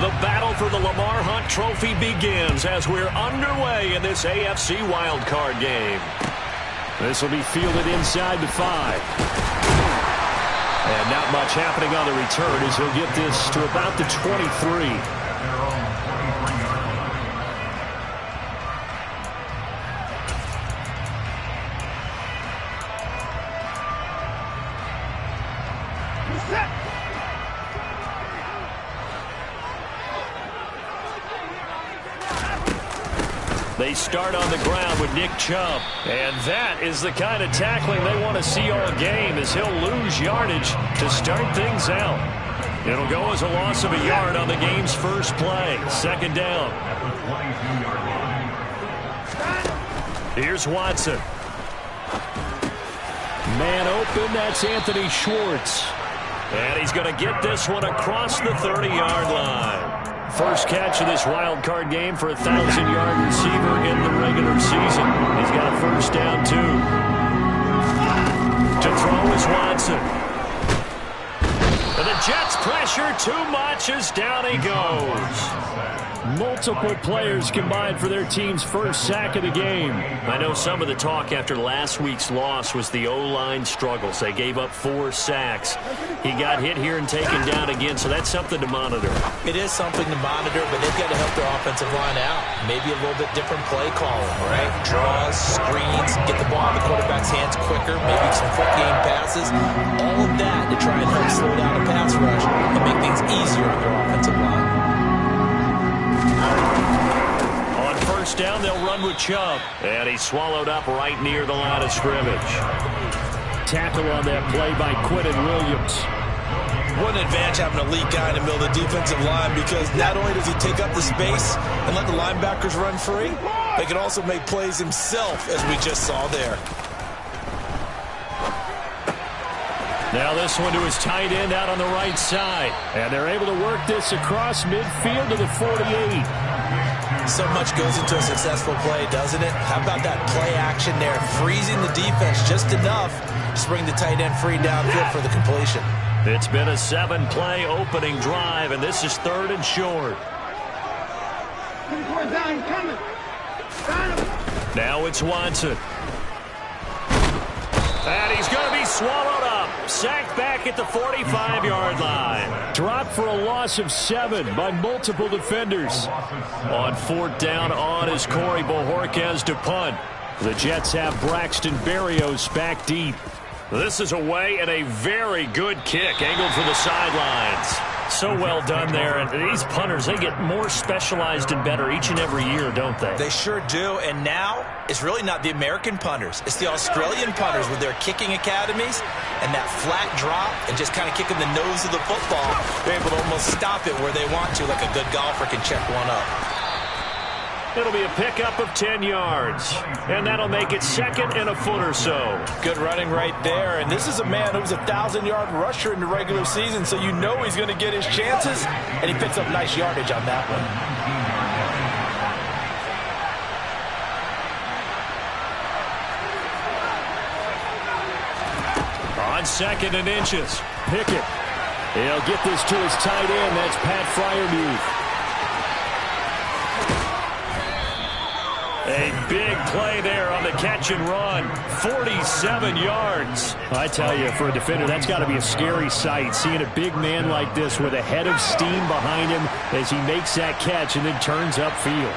The battle for the Lamar Hunt Trophy begins as we're underway in this AFC wildcard game. This will be fielded inside the 5. And not much happening on the return as he'll get this to about the 23. They start on the ground with Nick Chubb. And that is the kind of tackling they want to see all game as he'll lose yardage to start things out. It'll go as a loss of a yard on the game's first play. Second down. Here's Watson. Man open, that's Anthony Schwartz. And he's going to get this one across the 30-yard line. First catch of this wild card game for a 1,000-yard receiver in the regular season. He's got a first down, too. To throw is Watson. And the Jets pressure too much as down he goes. Multiple players combined for their team's first sack of the game. I know some of the talk after last week's loss was the O-line struggles. They gave up 4 sacks. He got hit here and taken down again, so that's something to monitor. It is something to monitor, but they've got to help their offensive line out. Maybe a little bit different play calling, right? Draws, screens, get the ball in the quarterback's hands quicker, maybe some quick game passes. All of that to try and help slow down a pass rush and make things easier on their offensive line. On first down, they'll run with Chubb. And he's swallowed up right near the line of scrimmage. Tackle on that play by Quentin Williams. What an advantage having an elite guy in the middle of the defensive line, because not only does he take up the space and let the linebackers run free, but he can also make plays himself, as we just saw there. Now this one to his tight end out on the right side. And they're able to work this across midfield to the 48. So much goes into a successful play, doesn't it? How about that play action there, freezing the defense just enough to bring the tight end free downfield for the completion. It's been a 7-play opening drive, and this is 3rd and short. Now it's Watson. And he's going to be swallowed up. Sacked back at the 45-yard line. Dropped for a loss of 7 by multiple defenders. On 4th down, on is Corey Bojorquez to punt. The Jets have Braxton Berrios back deep. This is away and a very good kick angled for the sidelines. So well done there. And these punters, they get more specialized and better each and every year, don't they? They sure do. And now it's really not the American punters. It's the Australian punters with their kicking academies and that flat drop and just kind of kicking the nose of the football. They're able to almost stop it where they want to, like a good golfer can check one up. It'll be a pickup of 10 yards. And that'll make it 2nd and a foot or so. Good running right there. And this is a man who was a 1,000-yard rusher in the regular season, so you know he's going to get his chances. And he picks up nice yardage on that one. On 2nd and inches. Pickett. He'll get this to his tight end. That's Pat Freiermuth. A big play there on the catch and run. 47 yards. I tell you, for a defender, that's got to be a scary sight, seeing a big man like this with a head of steam behind him as he makes that catch and then turns upfield.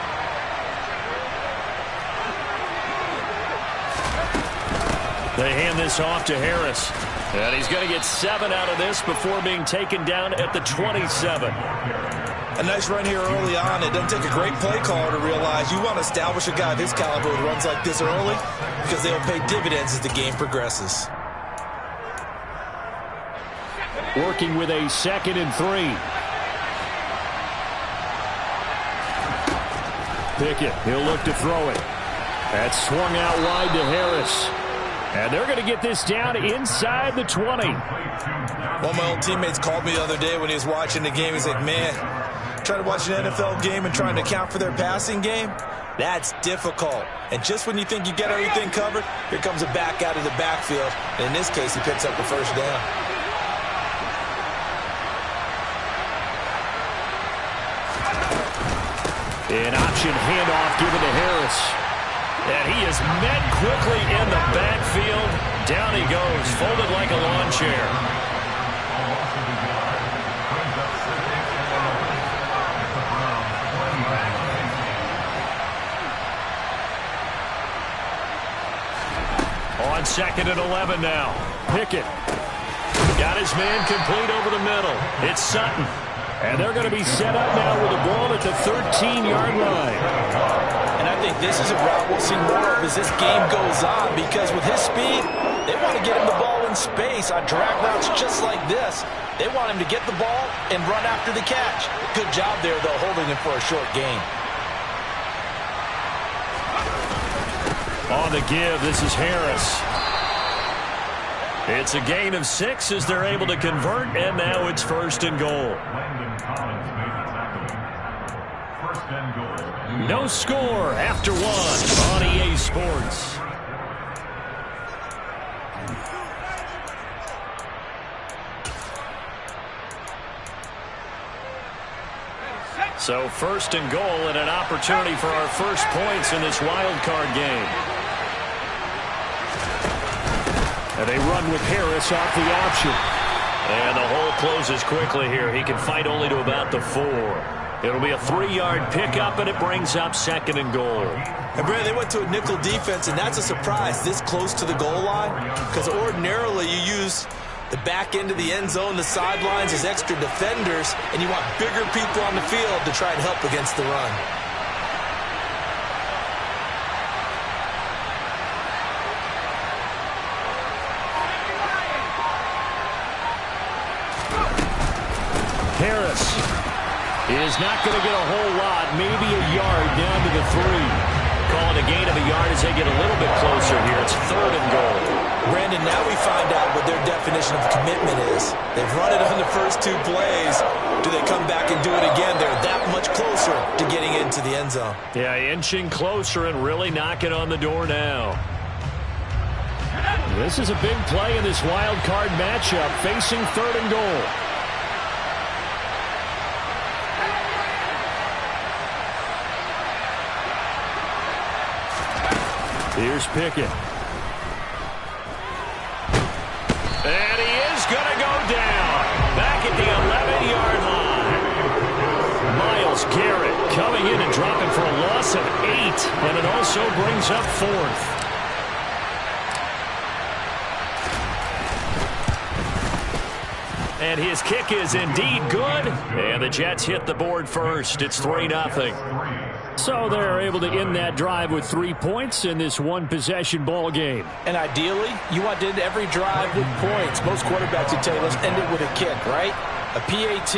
They hand this off to Harris. And he's going to get 7 out of this before being taken down at the 27. A nice run here early on. It doesn't take a great play caller to realize you want to establish a guy of his caliber who runs like this early, because they'll pay dividends as the game progresses. Working with a 2nd and 3. Pickett, he'll look to throw it. That's swung out wide to Harris. And they're going to get this down inside the 20. One of my old teammates called me the other day when he was watching the game. He's like, man, trying to watch an NFL game and trying to account for their passing game, that's difficult. And just when you think you get everything covered, here comes a back out of the backfield. And in this case, he picks up the first down. An option handoff given to Harris. And he is met quickly in the backfield. Down he goes, folded like a lawn chair. On 2nd and 11 now. Pickett. Got his man complete over the middle. It's Sutton. And they're going to be set up now with the ball at the 13-yard line. And I think this is a route we'll see more of as this game goes on, because with his speed, they want to get him the ball in space on drag routes just like this. They want him to get the ball and run after the catch. Good job there, though, holding him for a short gain. On the give, this is Harris. It's a gain of 6 as they're able to convert, and now it's 1st and goal. No score after 1 on EA Sports. So 1st and goal, and an opportunity for our first points in this wild card game. And they run with Harris off the option. And the hole closes quickly here. He can fight only to about the 4. It'll be a 3-yard pickup, and it brings up 2nd and goal. And, Brandon, they went to a nickel defense, and that's a surprise this close to the goal line, because ordinarily you use the back end of the end zone, the sidelines as extra defenders, and you want bigger people on the field to try and help against the run. Harris is not going to get a whole lot, maybe a yard down to the 3. Calling a gain of a yard as they get a little bit closer here. It's 3rd and goal. Brandon, now we find out what their definition of commitment is. They've run it on the first 2 plays. Do they come back and do it again? They're that much closer to getting into the end zone. Yeah, inching closer and really knocking on the door now. This is a big play in this wild card matchup, facing 3rd and goal. Here's Pickett. And he is going to go down. Back at the 11-yard line. Myles Garrett coming in and dropping for a loss of 8. And it also brings up 4th. And his kick is indeed good. And the Jets hit the board first. It's 3-0. So they're able to end that drive with 3 points in this one-possession ball game. And ideally, you want to end every drive with points. Most quarterbacks would tell you, let's end it with a kick, right? A PAT,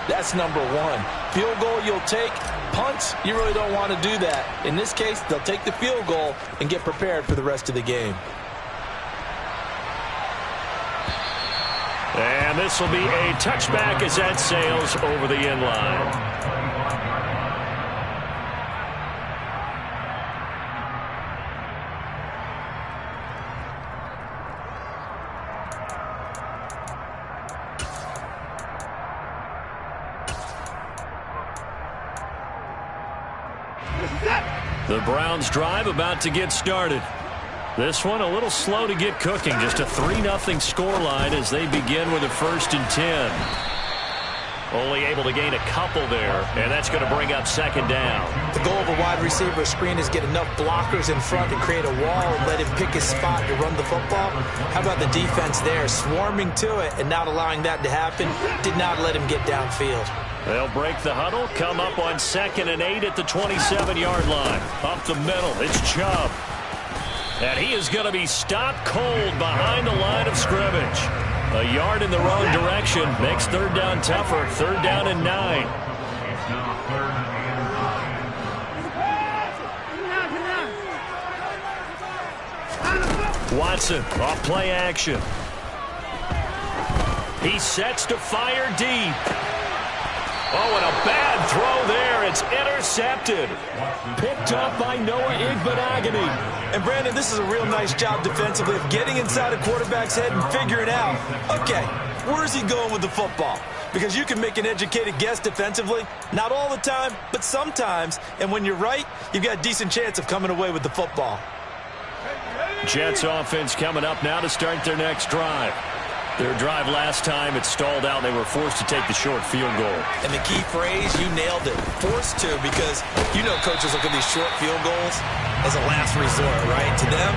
that's number 1. Field goal you'll take. Punts, you really don't want to do that. In this case, they'll take the field goal and get prepared for the rest of the game. And this will be a touchback as that sails over the end line. The Browns drive about to get started. This one a little slow to get cooking. Just a 3-0 scoreline as they begin with a 1st and 10. Only able to gain a couple there, and that's going to bring up 2nd down. The goal of a wide receiver screen is get enough blockers in front to create a wall and let him pick his spot to run the football. How about the defense there, swarming to it and not allowing that to happen? Did not let him get downfield. They'll break the huddle, come up on 2nd and 8 at the 27-yard line. Up the middle, it's Chubb. And he is going to be stopped cold behind the line of scrimmage. A yard in the wrong direction makes 3rd down tougher. 3rd down and 9. Watson off play action. He sets to fire deep. Oh, and a bad throw there. It's intercepted. Picked up by Noah Igbenogany. And, Brandon, this is a real nice job defensively of getting inside a quarterback's head and figuring out, okay, where's he going with the football? because you can make an educated guess defensively. Not all the time, but sometimes. And when you're right, you've got a decent chance of coming away with the football. Jets offense coming up now to start their next drive. Their drive last time, it stalled out. They were forced to take the short field goal. And the key phrase, you nailed it. Forced to, because you know coaches look at these short field goals as a last resort, right? To them,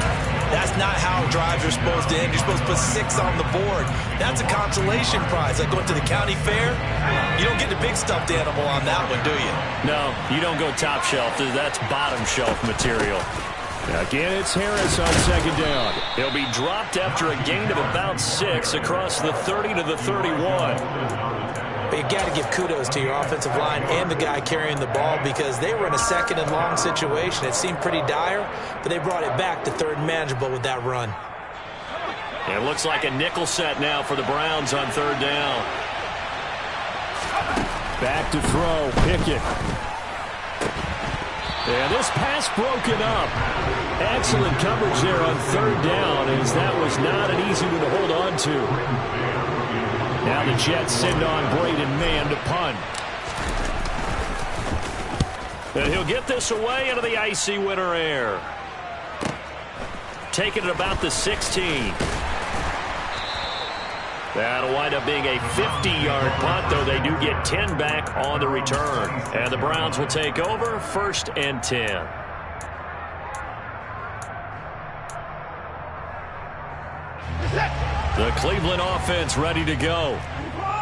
that's not how drives are supposed to end. You're supposed to put 6 on the board. That's a consolation prize. Like going to the county fair, you don't get the big stuffed animal on that one, do you? No, you don't go top shelf. That's bottom shelf material. Again, it's Harris on second down. He'll be dropped after a gain of about 6 across the 30 to the 31. But you got to give kudos to your offensive line and the guy carrying the ball, because they were in a second and long situation. It seemed pretty dire, but they brought it back to third and manageable with that run. It looks like a nickel set now for the Browns on third down. Back to throw, Pickett. And this pass broken up. Excellent coverage there on third down, as that was not an easy one to hold on to. Now the Jets send on Braden Mann to punt. And he'll get this away into the icy winter air. Taking it about the 16. That'll wind up being a 50-yard punt, though they do get 10 back on the return. And the Browns will take over, 1st and 10. The Cleveland offense ready to go.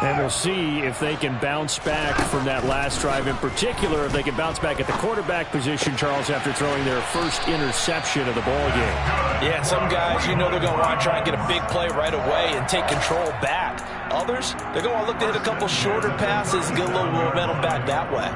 And we'll see if they can bounce back from that last drive, in particular, if they can bounce back at the quarterback position, Charles, after throwing their first interception of the ball game. Yeah, some guys, you know they're going to want to try and get a big play right away and take control back. Others, they're going to look to hit a couple shorter passes and get a little momentum back that way.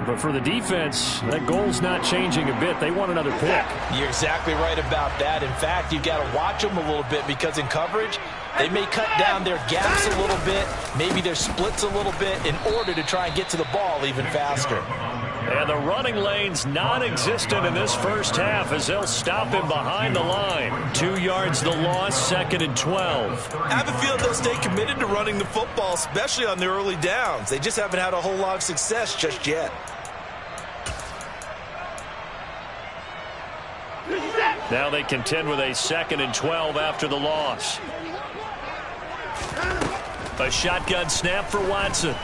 But for the defense, that goal's not changing a bit. They want another pick. You're exactly right about that. In fact, you've got to watch them a little bit, because in coverage, they may cut down their gaps a little bit, maybe their splits a little bit, in order to try and get to the ball even faster. And the running lane's non-existent in this first half, as they'll stop him behind the line. 2 yards the loss, 2nd and 12. I have a feeling they'll stay committed to running the football, especially on their early downs. They just haven't had a whole lot of success just yet. Now they contend with a 2nd and 12 after the loss. A shotgun snap for Watson.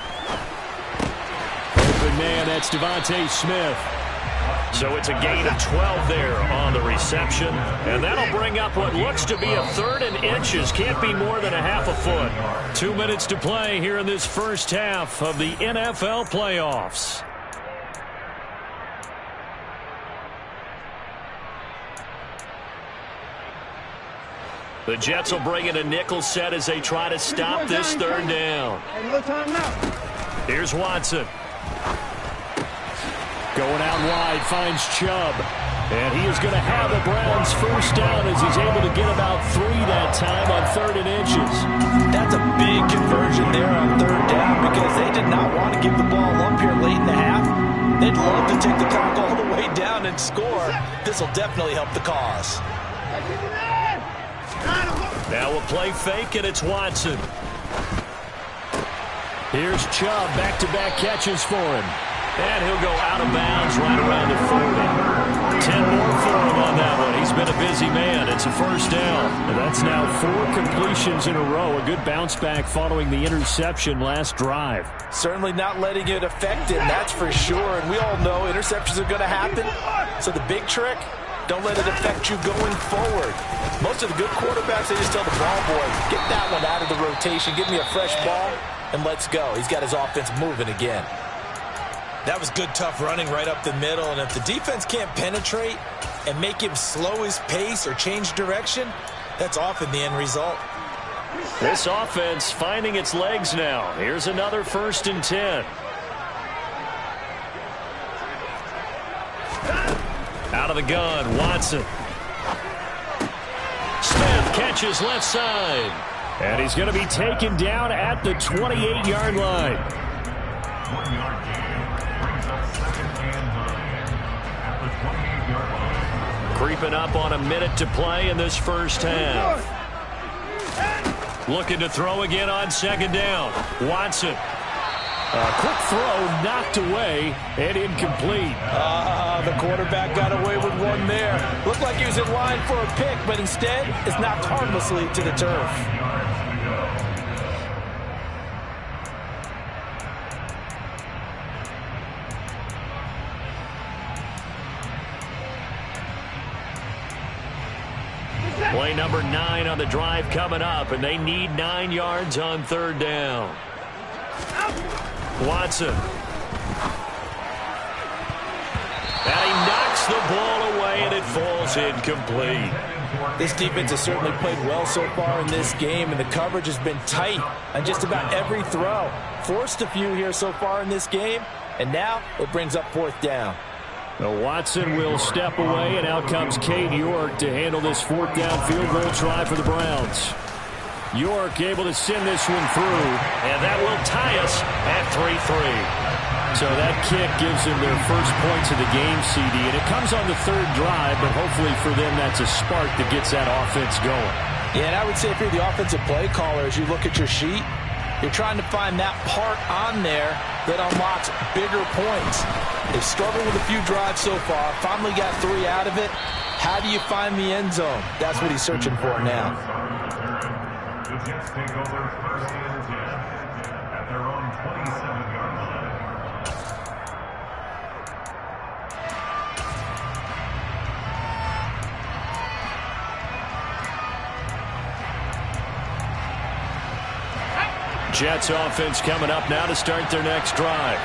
Open man, that's Devontae Smith. So it's a gain of 12 there on the reception. And that'll bring up what looks to be a 3rd and inches. Can't be more than a half a foot. 2 minutes to play here in this first half of the NFL playoffs. The Jets will bring in a nickel set as they try to stop this third down. Here's Watson. Going out wide, finds Chubb. And he is going to have the Browns first down, as he's able to get about 3 that time on 3rd and inches. That's a big conversion there on third down, because they did not want to give the ball up here late in the half. They'd love to take the clock all the way down and score. This will definitely help the cause. Now we'll play fake, and it's Watson. Here's Chubb, back-to-back catches for him. And he'll go out of bounds right around the 40. 10 more for him on that one. He's been a busy man. It's a first down. And that's now 4 completions in a row. A good bounce back following the interception last drive. Certainly not letting it affect him, that's for sure. And we all know interceptions are going to happen. So the big trick, don't let it affect you going forward. Most of the good quarterbacks, they just tell the ball boy, get that one out of the rotation, give me a fresh ball, and let's go. He's got his offense moving again. That was good, tough running right up the middle, and if the defense can't penetrate and make him slow his pace or change direction, that's often the end result. This offense finding its legs now. Here's another 1st and 10. Out of the gun, Watson. Smith catches left side. And he's going to be taken down at the 28-yard line. 1-yard gain brings up 2nd and 9 at the 28-yard line. Creeping up on a minute to play in this first half. Looking to throw again on 2nd down. Watson A quick throw knocked away and incomplete. The quarterback got away with one there. Looked like he was in line for a pick, but instead it's knocked harmlessly to the turf. Play number 9 on the drive coming up, and they need 9 yards on third down. Watson. And he knocks the ball away, and it falls incomplete. This defense has certainly played well so far in this game, and the coverage has been tight on just about every throw. Forced a few here so far in this game, and now it brings up fourth down. Now Watson will step away, and out comes Cade York to handle this fourth down field goal try for the Browns. York able to send this one through, and that will tie us at 3-3. So that kick gives them their first points of the game, CD, and it comes on the third drive, but hopefully for them that's a spark that gets that offense going. Yeah, and I would say if you're the offensive play caller, as you look at your sheet, you're trying to find that part on there that unlocks bigger points. They've struggled with a few drives so far, finally got 3 out of it. How do you find the end zone? That's what he's searching for now. The Jets take over first and 10 at their own 27-yard line. Jets offense coming up now to start their next drive.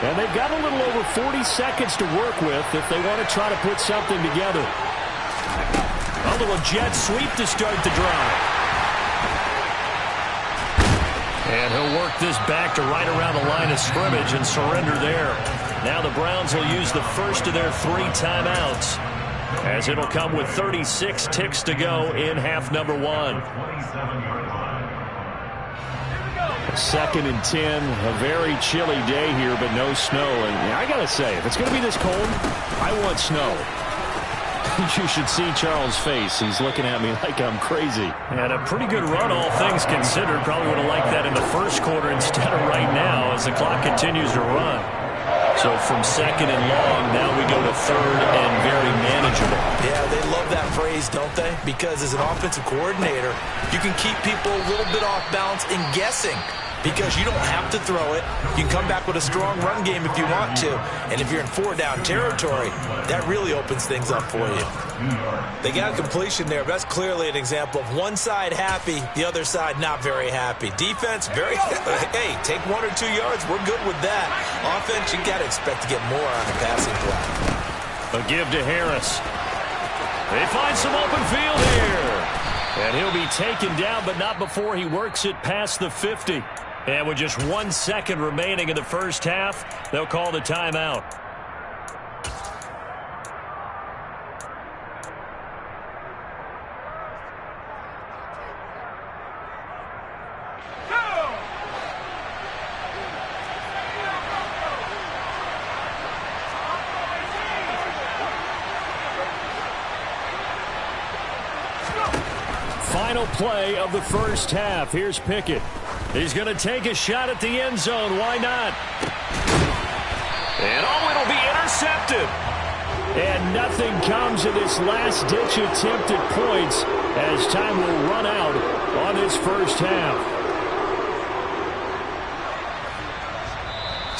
And they've got a little over 40 seconds to work with if they want to try to put something together. A little jet sweep to start the drive. And he'll work this back to right around the line of scrimmage and surrender there. Now the Browns will use the first of their 3 timeouts, as it'll come with 36 ticks to go in half number 1. 27-yard line. 2nd and 10, a very chilly day here, but no snow. And I got to say, if it's going to be this cold, I want snow. You should see Charles' face. He's looking at me like I'm crazy. And a pretty good run, all things considered. Probably would have liked that in the first quarter instead of right now as the clock continues to run. So from 2nd and long, now we go to 3rd and very manageable. Yeah, they love that phrase, don't they? Because as an offensive coordinator, you can keep people a little bit off balance and guessing. Because you don't have to throw it. You can come back with a strong run game if you want to. And if you're in 4-down territory, that really opens things up for you. They got a completion there, but that's clearly an example of one side happy, the other side not very happy. Defense, very, hey, take 1 or 2 yards, we're good with that. Offense, you got to expect to get more on the passing play. A give to Harris. They find some open field here. And he'll be taken down, but not before he works it past the 50. And with just 1 second remaining in the first half, they'll call the timeout. Final play of the first half. Here's Pickett. He's going to take a shot at the end zone. Why not? And it'll be intercepted. And nothing comes of this last-ditch attempt at points as time will run out on this first half.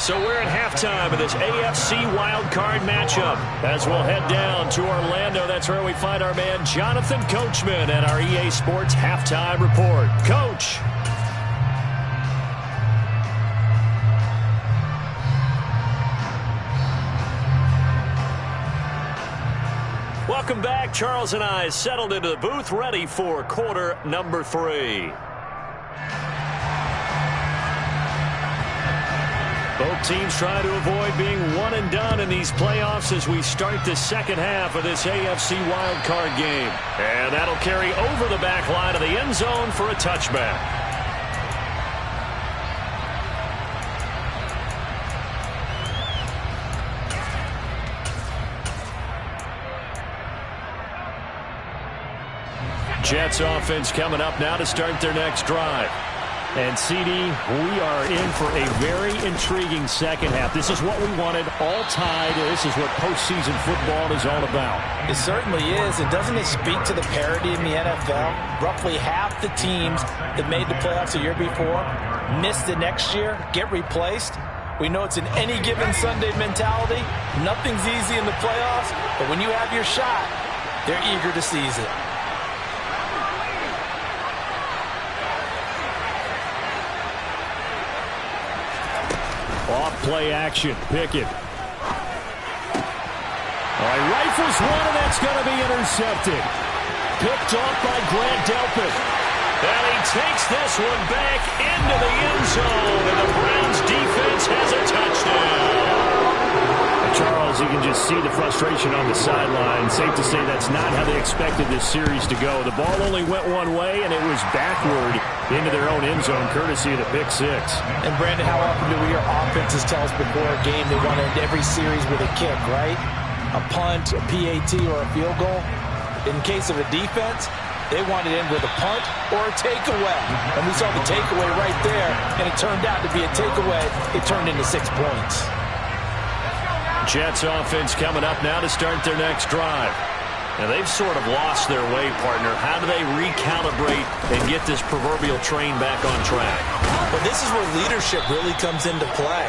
So we're at halftime of this AFC wildcard matchup as we'll head down to Orlando. That's where we find our man Jonathan Coachman at our EA Sports Halftime Report. Coach. Welcome back. Charles and I settled into the booth, ready for quarter number 3. Both teams trying to avoid being one and done in these playoffs as we start the second half of this AFC wildcard game. And that'll carry over the back line of the end zone for a touchback. Jets offense coming up now to start their next drive. And, CD, we are in for a very intriguing second half. This is what we wanted, all tied. This is what postseason football is all about. It certainly is. And doesn't it speak to the parity in the NFL? Roughly half the teams that made the playoffs the year before miss the next year, get replaced. We know it's an any given Sunday mentality. Nothing's easy in the playoffs, but when you have your shot, they're eager to seize it. Off play action. Pickett. All right, rifles one, and that's going to be intercepted. Picked off by Grant Delpit. And he takes this one back into the end zone, and the Browns defense has a touchdown. Charles, you can just see the frustration on the sideline. Safe to say that's not how they expected this series to go. The ball only went one way, and it was backward into their own end zone, courtesy of the pick six. And, Brandon, how often do we hear offenses tell us before a game they want to end every series with a kick, right? A punt, a PAT, or a field goal. In case of a defense, they want it in with a punt or a takeaway. And we saw the takeaway right there, and it turned out to be a takeaway. It turned into 6 points. Jets offense coming up now to start their next drive. Now, they've sort of lost their way, partner. How do they recalibrate and get this proverbial train back on track? Well, this is where leadership really comes into play.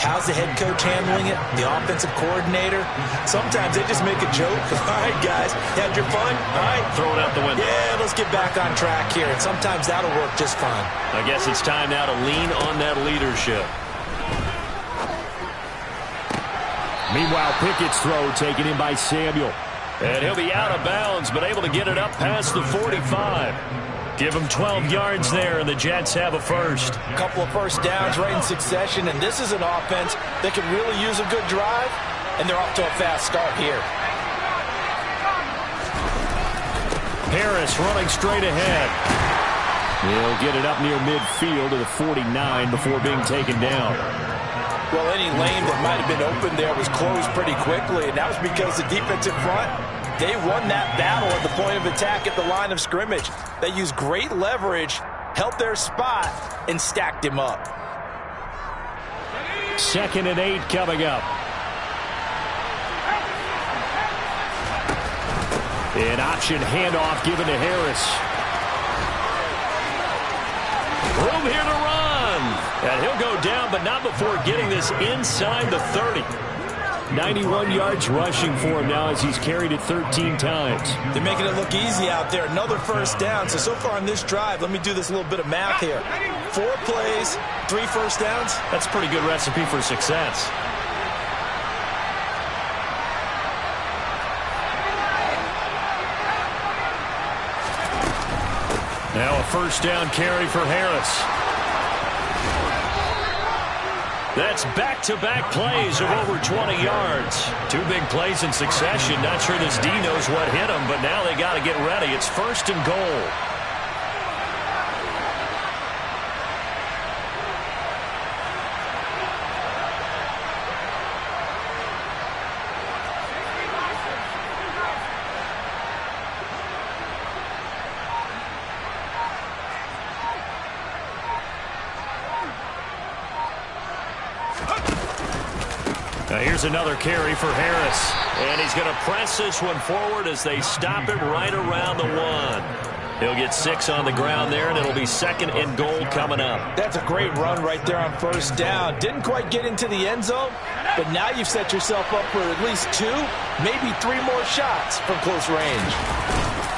How's the head coach handling it? The offensive coordinator? Sometimes they just make a joke. All right, guys, had your fun? All right. Throw it out the window. Yeah, let's get back on track here. And sometimes that'll work just fine. I guess it's time now to lean on that leadership. Meanwhile, Pickett's throw taken in by Samuel. And he'll be out of bounds, but able to get it up past the 45. Give him 12 yards there, and the Jets have a first. A couple of first downs right in succession, and this is an offense that can really use a good drive, and they're off to a fast start here. Harris running straight ahead. He'll get it up near midfield to the 49 before being taken down. Well, any lane that might have been open there was closed pretty quickly, and that was because the defensive front, they won that battle at the point of attack at the line of scrimmage. They used great leverage, held their spot, and stacked him up. 2nd and 8 coming up. An option handoff given to Harris. Room here to run. And he'll go down, but not before getting this inside the 30. 91 yards rushing for him now as he's carried it 13 times. They're making it look easy out there. Another first down. So far on this drive, let me do this little bit of math here. 4 plays, 3 first downs. That's a pretty good recipe for success. Now a first down carry for Harris. That's back-to-back plays of over 20 yards. 2 big plays in succession. Not sure this D knows what hit him, but now they got to get ready. It's 1st and goal. Now here's another carry for Harris. And he's going to press this one forward as they stop him right around the 1. He'll get 6 on the ground there, and it'll be 2nd and goal coming up. That's a great run right there on first down. Didn't quite get into the end zone, but now you've set yourself up for at least 2, maybe 3 more shots from close range.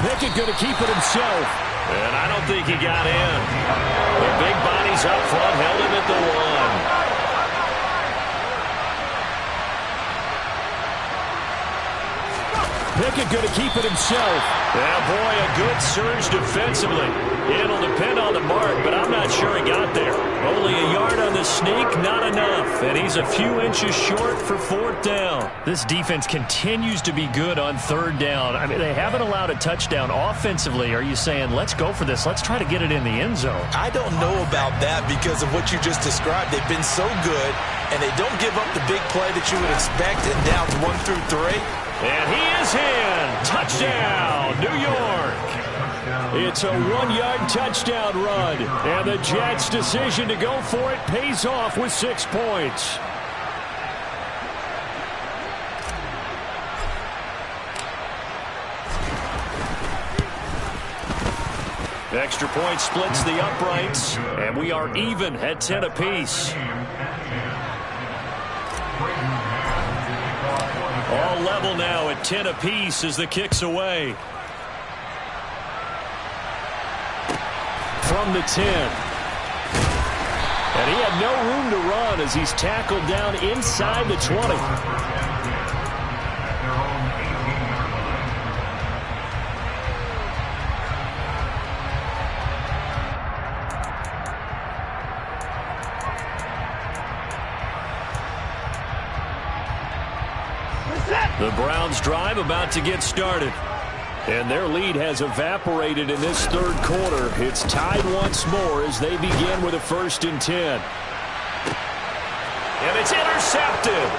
Pickett going to keep it himself. And I don't think he got in. The big bodies up front held him at the 1. Pickett going to keep it himself. Yeah, boy, a good surge defensively. It'll depend on the mark, but I'm not sure he got there. Only a yard on the sneak, not enough. And he's a few inches short for 4th down. This defense continues to be good on 3rd down. I mean, they haven't allowed a touchdown offensively. Are you saying, let's go for this? Let's try to get it in the end zone. I don't know about that because of what you just described. They've been so good, and they don't give up the big play that you would expect in downs 1 through 3. And he is in. Touchdown, New York. It's a 1-yard touchdown run. And the Jets' decision to go for it pays off with 6 points. Extra point splits the uprights, and we are even at 10 apiece. All level now at 10 apiece as the kick's away. From the 10. And he had no room to run as he's tackled down inside the 20. The Browns' drive about to get started. And their lead has evaporated in this third quarter. It's tied once more as they begin with a 1st and 10. And it's intercepted.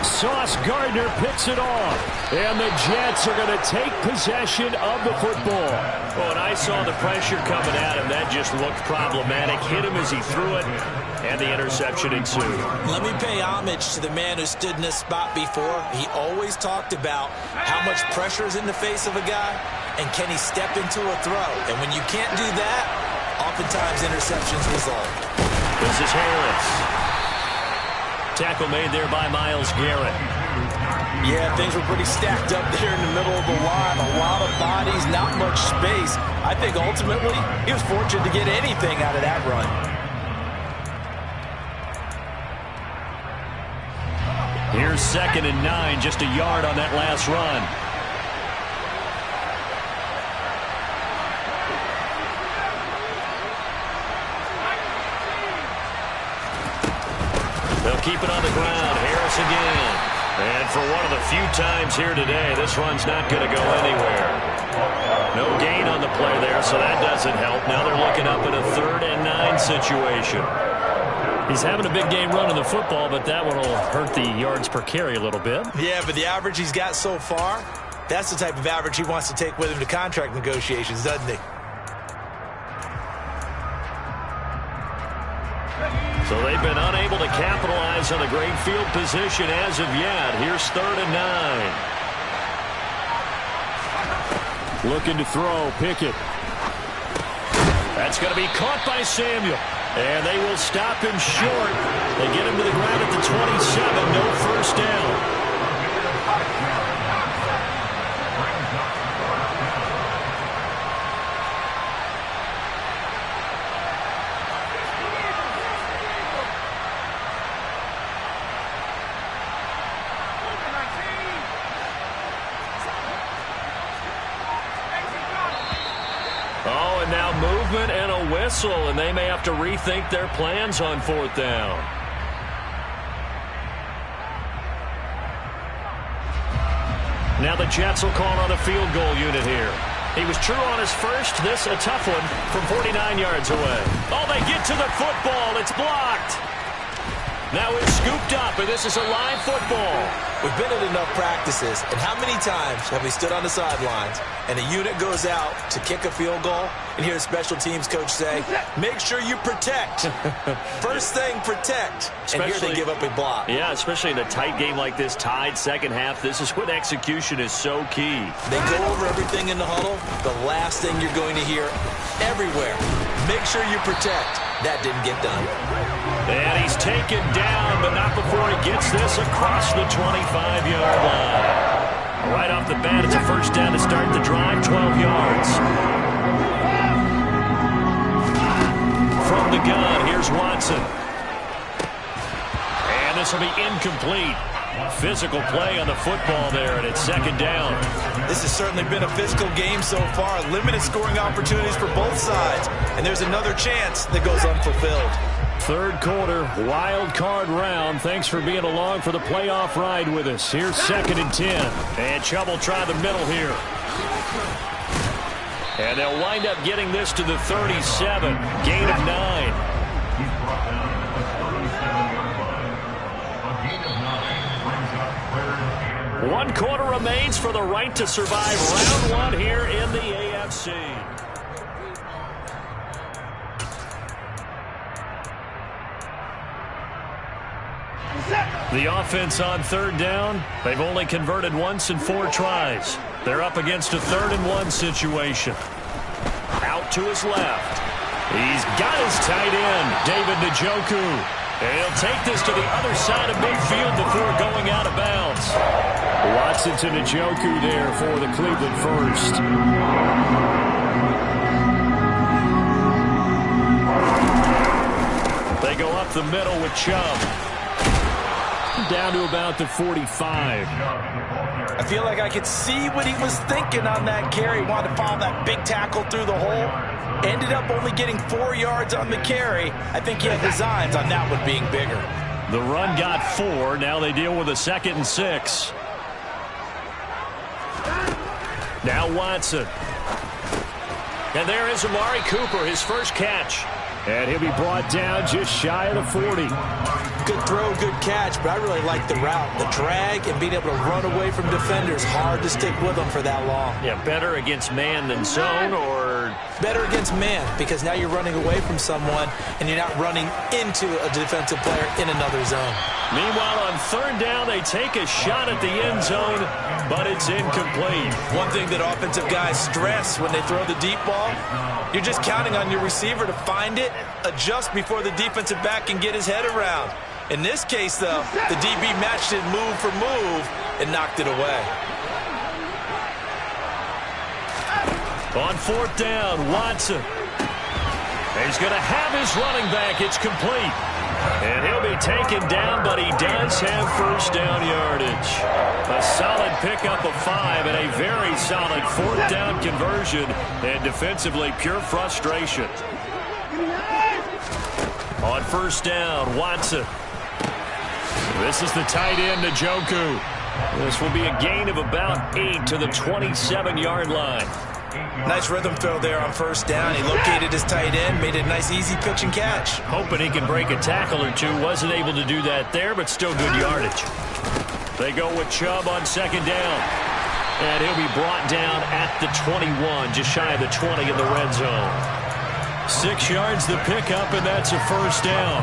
Sauce Gardner picks it off. And the Jets are going to take possession of the football. Well, when I saw the pressure coming at him, that just looked problematic. Hit him as he threw it, and the interception ensued. Let me pay homage to the man who stood in this spot before. He always talked about how much pressure is in the face of a guy, and can he step into a throw. And when you can't do that, oftentimes interceptions result. This is Harris. Tackle made there by Myles Garrett. Yeah, things were pretty stacked up there in the middle of the line. A lot of bodies, not much space. I think ultimately he was fortunate to get anything out of that run. Here's 2nd and 9, just a yard on that last run. They'll keep it on the ground. Harris again. And for one of the few times here today, this run's not going to go anywhere. No gain on the play there, so that doesn't help. Now they're looking up in a 3rd and 9 situation. He's having a big game running the football, but that one will hurt the yards per carry a little bit. Yeah, but the average he's got so far, that's the type of average he wants to take with him to contract negotiations, doesn't he? So they've been unable to capitalize on the great field position as of yet. Here's 3rd and 9. Looking to throw, Pickett. That's going to be caught by Samuel. And they will stop him short. They get him to the ground at the 27. No first down. Oh, and now movement and a whistle, and they may have to rethink their plans on 4th down. Now the Jets will call on a field goal unit here. He was true on his first. This a tough one from 49 yards away. Oh, they get to the football. It's blocked. Now it's scooped up, and this is a live football. We've been at enough practices, and how many times have we stood on the sidelines and a unit goes out to kick a field goal and hear the special teams coach say, make sure you protect. First thing, protect. And here they give up a block. Yeah, especially in a tight game like this, tied second half. This is when execution is so key. They go over everything in the huddle. The last thing you're going to hear everywhere, make sure you protect. That didn't get done. And he's taken down, but not before he gets this across the 25-yard line. Right off the bat, it's a first down to start the drive, 12 yards. From the gun, here's Watson. And this will be incomplete. Physical play on the football there, and it's 2nd down. This has certainly been a physical game so far. Limited scoring opportunities for both sides. And there's another chance that goes unfulfilled. Third quarter, wild card round. Thanks for being along for the playoff ride with us. Here's 2nd and 10. And Chubb will try the middle here. And they'll wind up getting this to the 37. Gain of 9. One quarter remains for the right to survive round 1 here in the AFC. The offense on third down, they've only converted once in 4 tries. They're up against a 3rd and 1 situation. Out to his left. He's got his tight end, David Njoku. And he'll take this to the other side of midfield before going out of bounds. Watson to Njoku there for the Cleveland first. They go up the middle with Chubb. Down to about the 45. I feel like I could see what he was thinking on that carry. Wanted to follow that big tackle through the hole. Ended up only getting 4 yards on the carry. I think he had designs on that one being bigger. The run got 4. Now they deal with a 2nd and 6. Now Watson. And there is Amari Cooper, his first catch. And he'll be brought down just shy of the 40. Good throw, good catch, but I really like the route. The drag and being able to run away from defenders. Hard to stick with them for that long. Yeah, better against man than zone, or better against man, because now you're running away from someone and you're not running into a defensive player in another zone. Meanwhile, on third down, they take a shot at the end zone, but it's incomplete. One thing that offensive guys stress when they throw the deep ball, you're just counting on your receiver to find it, adjust before the defensive back can get his head around. In this case, though, the DB matched it move for move and knocked it away. On fourth down, Watson. He's going to have his running back. It's complete. And he'll be taken down, but he does have first down yardage. A solid pickup of 5 and a very solid 4th down conversion. And defensively, pure frustration. On first down, Watson. This is the tight end, Njoku. This will be a gain of about 8 to the 27-yard line. Nice rhythm throw there on first down. He located his tight end, made it a nice, easy pitch and catch. Hoping he can break a tackle or two. Wasn't able to do that there, but still good yardage. They go with Chubb on second down. And he'll be brought down at the 21, just shy of the 20 in the red zone. 6 yards the pickup, and that's a first down.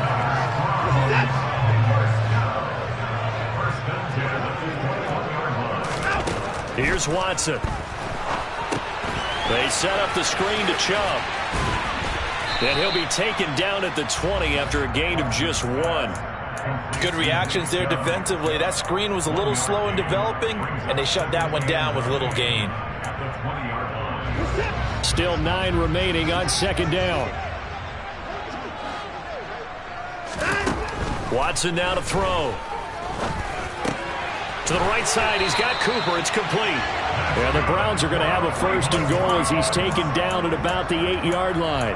Here's Watson. They set up the screen to Chubb. And he'll be taken down at the 20 after a gain of just 1. Good reactions there defensively. That screen was a little slow in developing, and they shut that one down with little gain. Still 9 remaining on second down. Watson now to throw. To the right side, he's got Cooper. It's complete. Yeah, the Browns are going to have a first and goal as he's taken down at about the 8-yard line.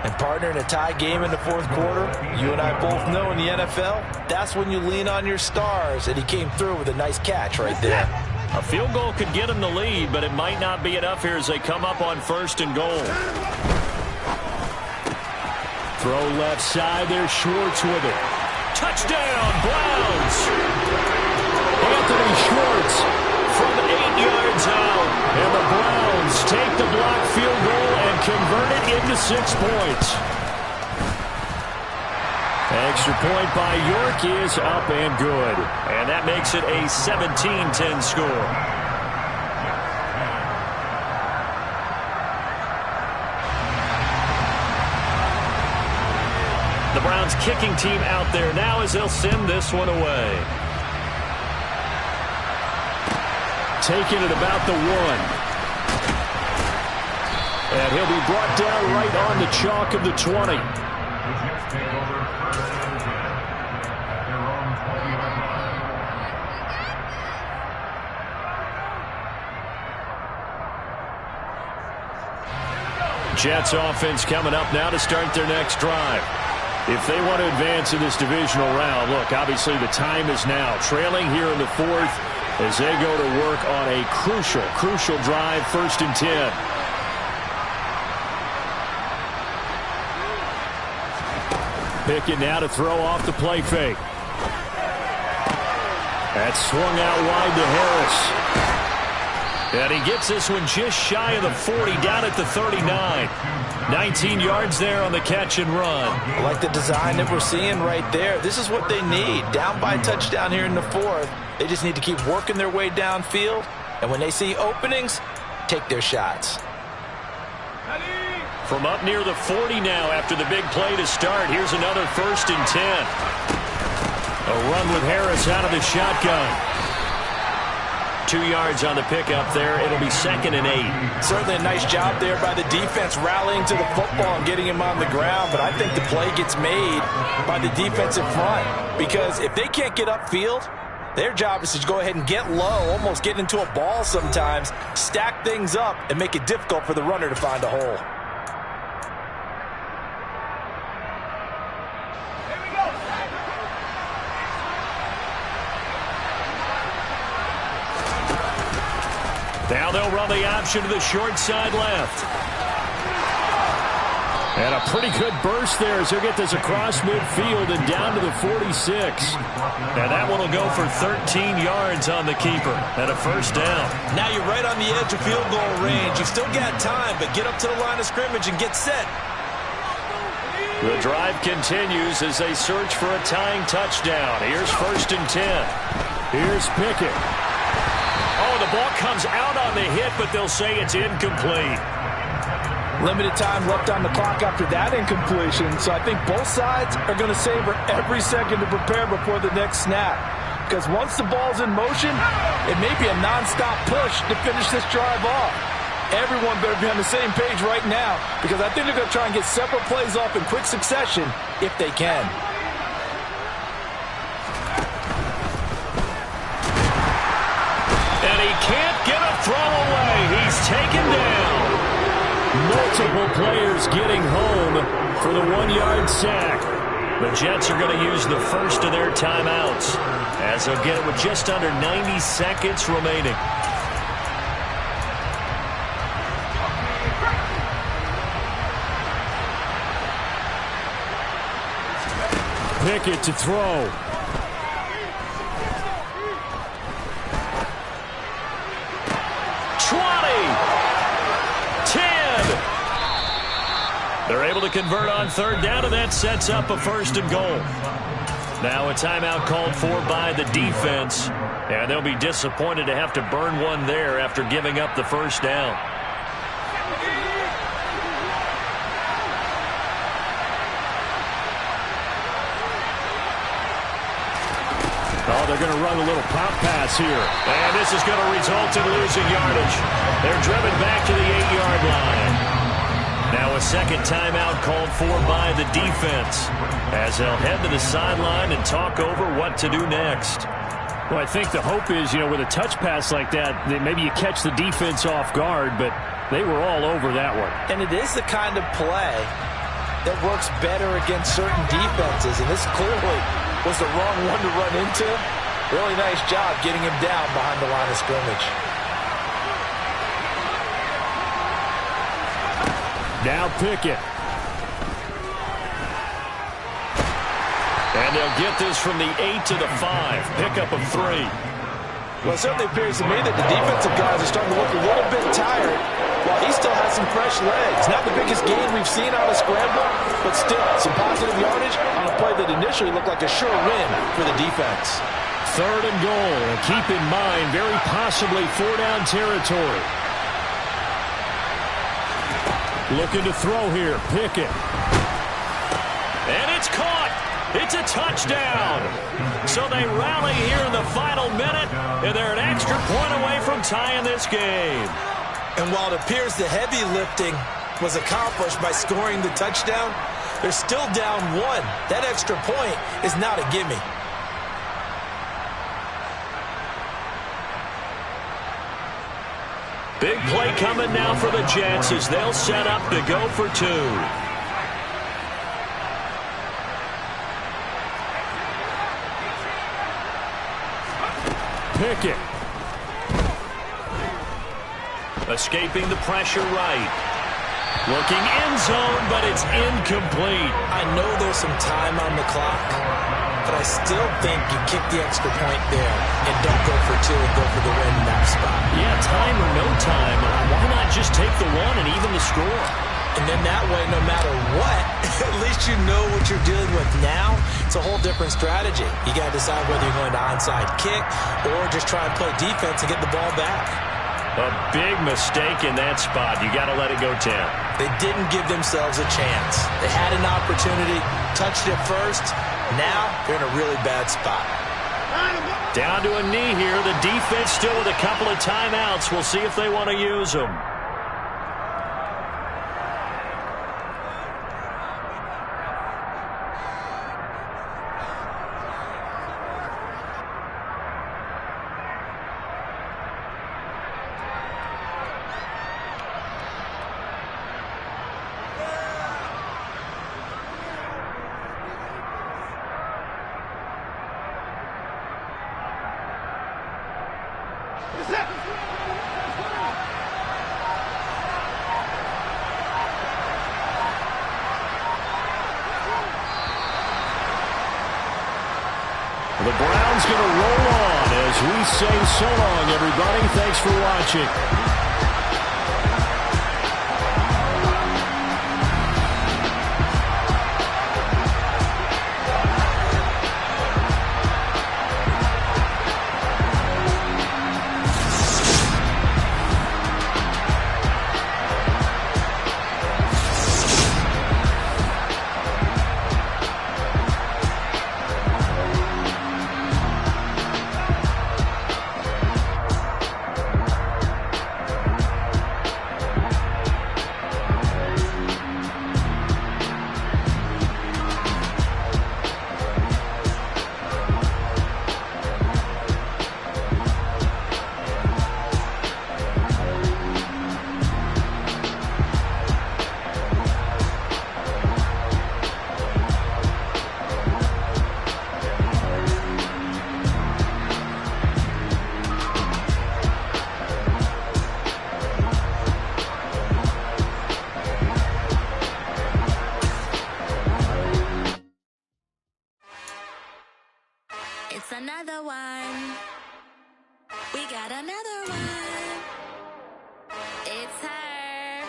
And partner, in a tie game in the fourth quarter, you and I both know in the NFL, that's when you lean on your stars, and he came through with a nice catch right there. A field goal could get him the lead, but it might not be enough here as they come up on first and goal. Throw left side, there's Schwartz with it. Touchdown, Browns! Anthony Schwartz from 8 yards out. And the Browns take the block field goal and convert it into 6 points. Extra point by York is up and good. And that makes it a 17-10 score. The Browns kicking team out there now as they'll send this one away. Taking it about the 1. And he'll be brought down right on the chalk of the 20. Jets offense coming up now to start their next drive. If they want to advance in this divisional round, look, obviously the time is now. Trailing here in the 4th as they go to work on a crucial drive, 1st and 10. Pickett now to throw off the play fake. That's swung out wide to Harris. And he gets this one just shy of the 40, down at the 39. 19 yards there on the catch and run. I like the design that we're seeing right there. This is what they need. Down by a touchdown here in the fourth. They just need to keep working their way downfield. And when they see openings, take their shots. From up near the 40 now after the big play to start. Here's another 1st and 10. A run with Harris out of the shotgun. 2 yards on the pickup there. It'll be 2nd and 8. Certainly a nice job there by the defense rallying to the football and getting him on the ground. But I think the play gets made by the defensive front. Because if they can't get upfield, their job is to go ahead and get low, almost get into a ball sometimes, stack things up, and make it difficult for the runner to find a hole. Now they'll run the option to the short side left. And a pretty good burst there as he'll get this across midfield and down to the 46. And that one will go for 13 yards on the keeper and a 1st down. Now you're right on the edge of field goal range. You've still got time, but get up to the line of scrimmage and get set. The drive continues as they search for a tying touchdown. Here's 1st and 10. Here's Pickett. Oh, the ball comes out on the hit, but they'll say it's incomplete. Limited time left on the clock after that incompletion, so I think both sides are going to savor every second to prepare before the next snap. Because once the ball's in motion, it may be a nonstop push to finish this drive off. Everyone better be on the same page right now, because I think they're going to try and get several plays off in quick succession if they can. And he can't get a throw away. He's taken down. Multiple players getting home for the 1-yard sack. The Jets are going to use the first of their timeouts as they'll get it with just under 90 seconds remaining. Pickett to throw. They're able to convert on 3rd down, and that sets up a 1st and goal. Now a timeout called for by the defense, and they'll be disappointed to have to burn one there after giving up the 1st down. Oh, they're going to run a little pop pass here. And this is going to result in losing yardage. They're driven back to the 8-yard line. Now a second timeout called for by the defense as they'll head to the sideline and talk over what to do next. Well, I think the hope is, with a touch pass like that maybe you catch the defense off guard, but they were all over that one. And it is the kind of play that works better against certain defenses, and this clearly was the wrong one to run into. Really nice job getting him down behind the line of scrimmage. Now Pickett. And they'll get this from the 8 to the 5. Pickup of 3. Well, it certainly appears to me that the defensive guys are starting to look a little bit tired while he still has some fresh legs. Not the biggest gain we've seen on a scramble, but still some positive yardage on a play that initially looked like a sure win for the defense. 3rd and goal. And keep in mind, very possibly 4-down territory. Looking to throw here, Pickett. And it's caught. It's a touchdown. So they rally here in the final minute, and they're an extra point away from tying this game. And while it appears the heavy lifting was accomplished by scoring the touchdown, they're still down 1. That extra point is not a gimme. Big play coming now for the Jets as they'll set up to go for 2. Pickett. Escaping the pressure right. Looking end zone, but it's incomplete. I know there's some time on the clock, but I still think you kick the extra point there and don't go for 2 and go for the win in that spot. Yeah, time or no time. Why not just take the one and even the score? And then that way, no matter what, at least you know what you're dealing with now. It's a whole different strategy. You got to decide whether you're going to onside kick or just try and play defense and get the ball back. A big mistake in that spot. You got to let it go 10. They didn't give themselves a chance. They had an opportunity, touched it first. Now they're in a really bad spot. Down to a knee here. The defense still with a couple of timeouts. We'll see if they want to use them. The Browns going to roll on as we say so long, everybody. Thanks for watching. It's another one. We got another one. It's her.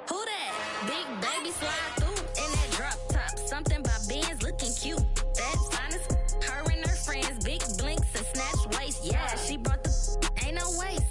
Who that? Big baby slide through in that drop top. Something about Benz looking cute. That's finest. Her and her friends, big blinks and snatch waist. Yeah, she brought the ain't no waist.